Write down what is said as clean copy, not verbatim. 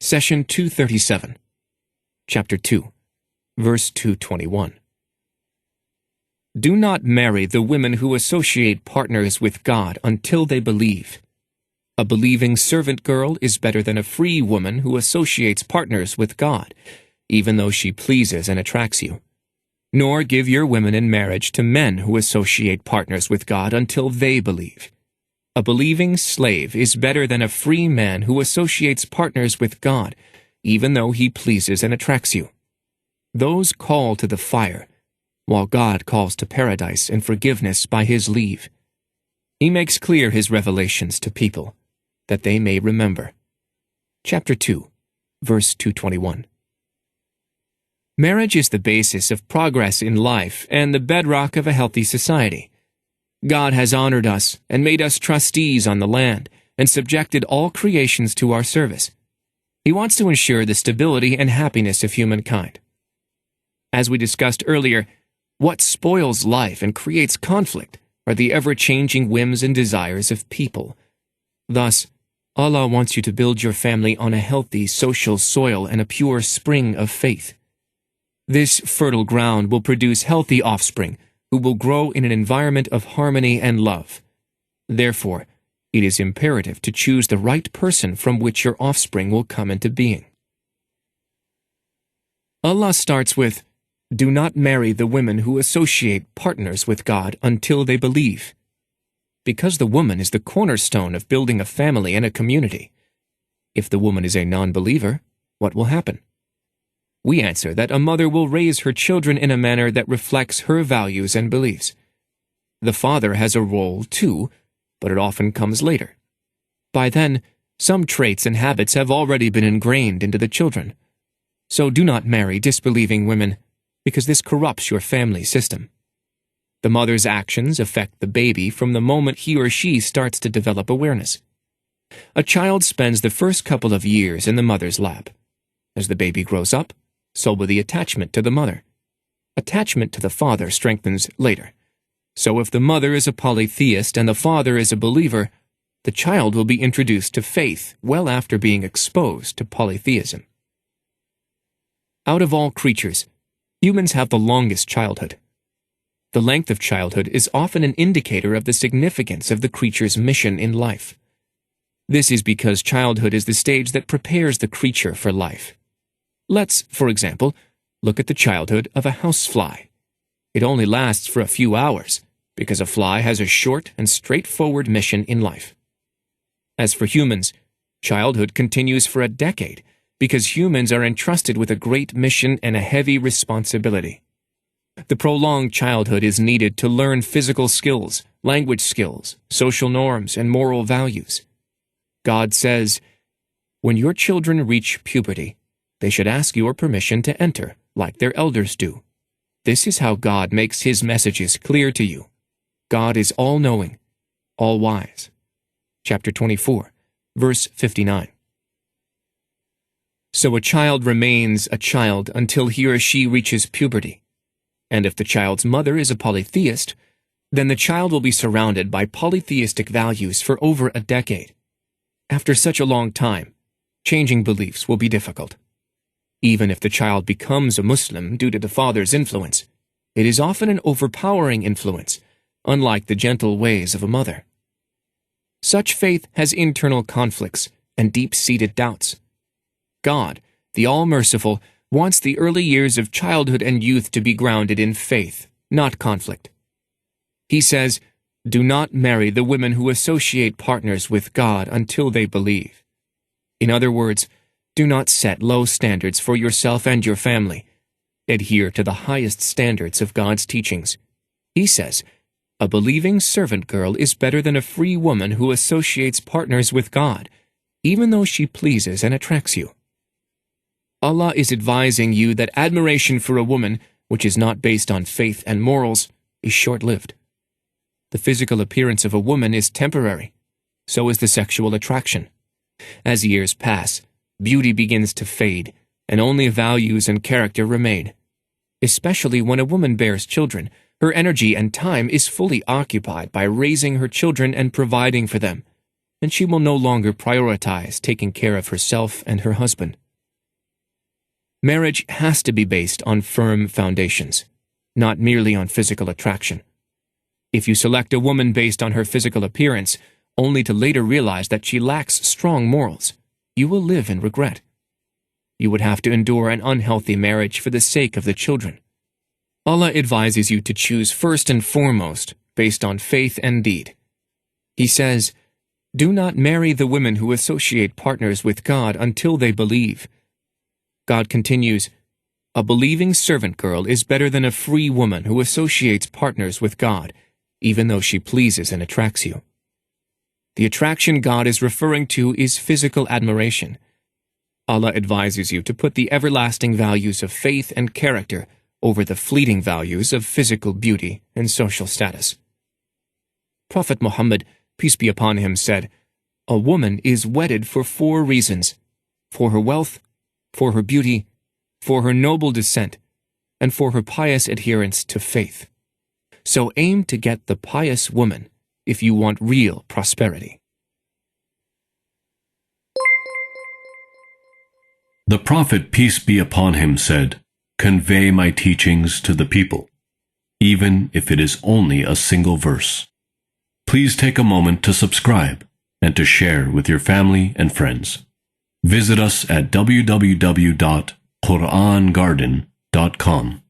Session 237, Chapter 2, Verse 221. Do not marry the women who associate partners with God until they believe. A believing servant girl is better than a free woman who associates partners with God, even though she pleases and attracts you. Nor give your women in marriage to men who associate partners with God until they believe. A believing slave is better than a free man who associates partners with God, even though he pleases and attracts you. Those call to the fire, while God calls to paradise and forgiveness by His leave. He makes clear His revelations to people, that they may remember. Chapter 2, Verse 221. Marriage is the basis of progress in life and the bedrock of a healthy society. God has honored us and made us trustees on the land and subjected all creations to our service. He wants to ensure the stability and happiness of humankind. As we discussed earlier, what spoils life and creates conflict are the ever-changing whims and desires of people. Thus, Allah wants you to build your family on a healthy social soil and a pure spring of faith. This fertile ground will produce healthy offspring who will grow in an environment of harmony and love. Therefore, it is imperative to choose the right person from which your offspring will come into being. Allah starts with, do not marry the women who associate partners with God until they believe. Because the woman is the cornerstone of building a family and a community. If the woman is a non-believer, what will happen? We answer that a mother will raise her children in a manner that reflects her values and beliefs. The father has a role too, but it often comes later. By then, some traits and habits have already been ingrained into the children. So do not marry disbelieving women, because this corrupts your family system. The mother's actions affect the baby from the moment he or she starts to develop awareness. A child spends the first couple of years in the mother's lap. As the baby grows up, so will the attachment to the mother. Attachment to the father strengthens later. So if the mother is a polytheist and the father is a believer, the child will be introduced to faith well after being exposed to polytheism. Out of all creatures, humans have the longest childhood. The length of childhood is often an indicator of the significance of the creature's mission in life. This is because childhood is the stage that prepares the creature for life. Let's, for example, look at the childhood of a housefly. It only lasts for a few hours, because a fly has a short and straightforward mission in life. As for humans, childhood continues for a decade, because humans are entrusted with a great mission and a heavy responsibility. The prolonged childhood is needed to learn physical skills, language skills, social norms, and moral values. God says, when your children reach puberty, they should ask your permission to enter, like their elders do. This is how God makes His messages clear to you. God is all-knowing, all-wise. Chapter 24, verse 59. So a child remains a child until he or she reaches puberty. And if the child's mother is a polytheist, then the child will be surrounded by polytheistic values for over a decade. After such a long time, changing beliefs will be difficult. Even if the child becomes a Muslim due to the father's influence, it is often an overpowering influence, unlike the gentle ways of a mother. Such faith has internal conflicts and deep-seated doubts. God, the All-Merciful, wants the early years of childhood and youth to be grounded in faith, not conflict. He says, do not marry the women who associate partners with God until they believe. In other words, do not set low standards for yourself and your family. Adhere to the highest standards of God's teachings. He says, a believing servant girl is better than a free woman who associates partners with God, even though she pleases and attracts you. Allah is advising you that admiration for a woman, which is not based on faith and morals, is short-lived. The physical appearance of a woman is temporary. So is the sexual attraction. As years pass, beauty begins to fade, and only values and character remain. Especially when a woman bears children, her energy and time is fully occupied by raising her children and providing for them. and she will no longer prioritize taking care of herself and her husband. Marriage has to be based on firm foundations, not merely on physical attraction. If you select a woman based on her physical appearance, only to later realize that she lacks strong morals, you will live in regret. You would have to endure an unhealthy marriage for the sake of the children. Allah advises you to choose first and foremost based on faith and deed. He says, "Do not marry the women who associate partners with God until they believe." God continues, "A believing servant girl is better than a free woman who associates partners with God, even though she pleases and attracts you." The attraction God is referring to is physical admiration. Allah advises you to put the everlasting values of faith and character over the fleeting values of physical beauty and social status. Prophet Muhammad, peace be upon him, said, "A woman is wedded for 4 reasons: for her wealth, for her beauty, for her noble descent, and for her pious adherence to faith. So aim to get the pious woman if you want real prosperity." The Prophet, peace be upon him, said, "Convey my teachings to the people, even if it is only a single verse." Please take a moment to subscribe and to share with your family and friends. Visit us at www.QURANGARDEN.com.